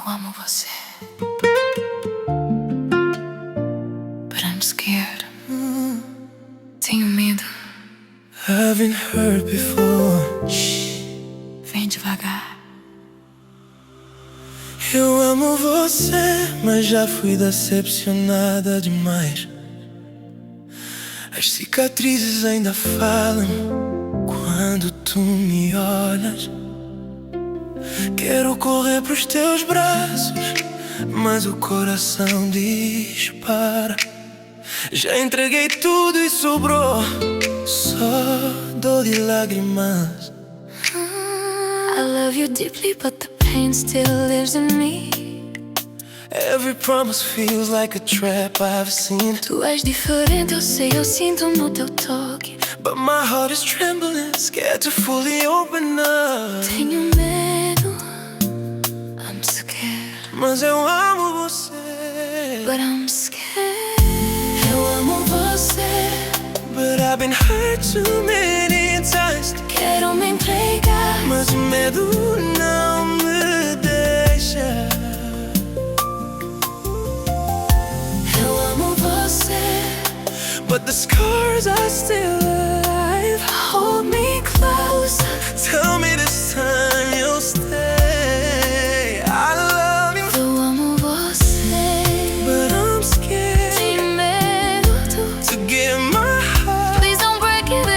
Eu amo você. But I'm scared. Tenho medo. I've been hurt before. Shh. Vem devagar. Eu amo você, mas já fui decepcionada demais. As cicatrizes ainda falam quando tu me olhas. Quero correr pros teus braços, mas o coração dispara. Já entreguei tudo e sobrou só dor e lágrimas. I love you deeply, but the pain still lives in me. Every promise feels like a trap I've seen. Tu és diferente, eu sei, eu sinto no teu toque. But my heart is trembling, scared to fully open up. Tenho medo. I'm scared. Mas eu amo você. But I'm scared. Eu amo você. But I've been hurt too many times. Quero me entregar, mas o medo não me deixa. Eu amo você. But the scars are still alive. Hold me close. Tell me this time you'll stay. I love you. Eu amo você. But I'm scared. Tenho medo to give my heart. Please don't break it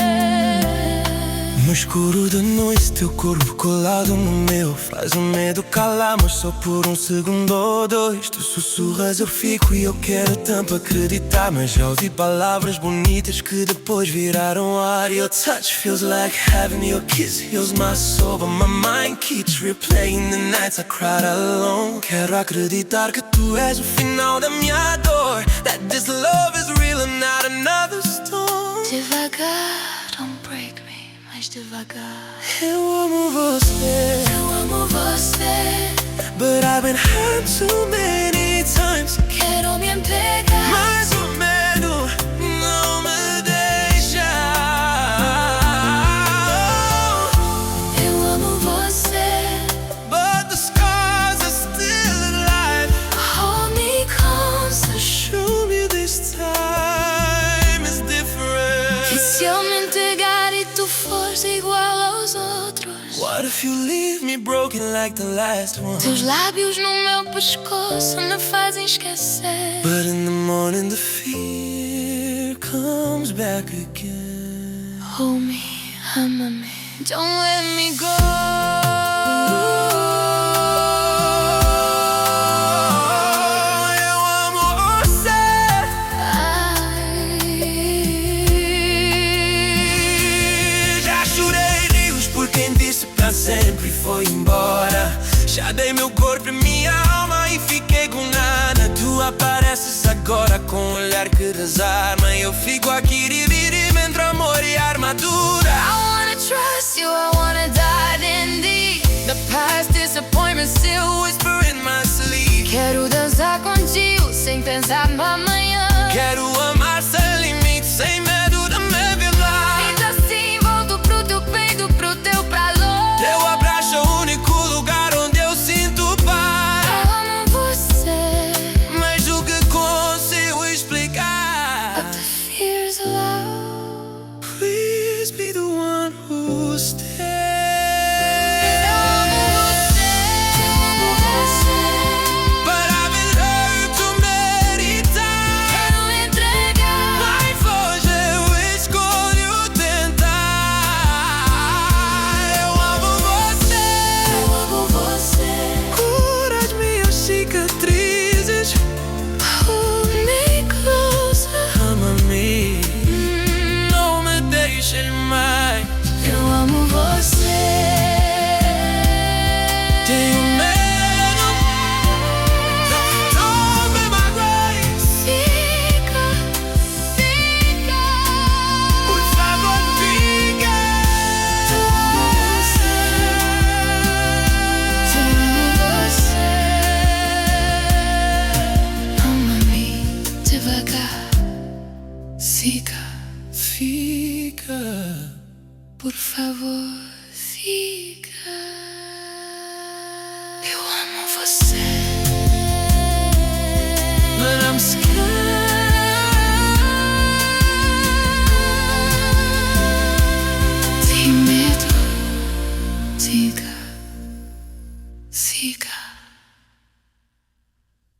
again. No escuro da noite, teu corpo colado no meu faz o medo calar, mas só por um segundo ou dois. Tu sussurras, eu fico e eu quero tanto acreditar, mas já ouvi palavras bonitas que depois viraram ar. Your touch feels like heaven, your kiss heals my soul, but my mind keeps replaying the nights I cried alone. Quero acreditar que tu és o final da minha dor, that this love is real and not another storm. Devagar, don't break me, mais devagar. Eu amo você. Eu amo você. But I've been hurt too many times. Quero me entregar, Mas o medo não me deixa. eu amo você. But the scars are still alive. Hold me close. Show me this time is E different. se eu me entregar e tu fores igual aos outros? What if you leave me broken like the last one? Teus lábios no meu pescoço me fazem esquecer. But in the morning the fear comes back again. Hold me, ama-me, don't let me go. Eu amo você. Já chorei rios por quem disse pra sempre e foi embora. Já dei meu corpo e minha alma e fiquei com nada. Tu apareces agora com um olhar que desarma. Eu fico aqui dividido entre amor e armadura. I wanna trust you, I wanna dive in deep. The past disappointment still whisper in my sleep. Quero dançar contigo sem pensar no amanhã. Quero amar sem limite, sem medo de me violar. Ainda assim volto pro teu peito, pro teu calor. Teu abraço é o único lugar onde eu sinto paz. Eu amo você. Mais do que consigo explicar. But the fear's loud. Please be the one who stays. Eu amo você. But I've been hurt too many times. Quero me entregar. Mais hoje eu escolho tentar. Eu amo você. Eu amo você. Cura as minhas cicatrizes. Hold me closer. Ama-me, não me deixes mais. Eu amo você. Tenho medo. Don't be my grace. Fica, fica. Por favor, fica. Eu amo você. Ama-me devagar. Fica, Fica. por favor, fica. siga. Eu amo você. But I'm scared. Tem medo? Siga. Siga.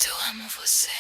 Eu amo você.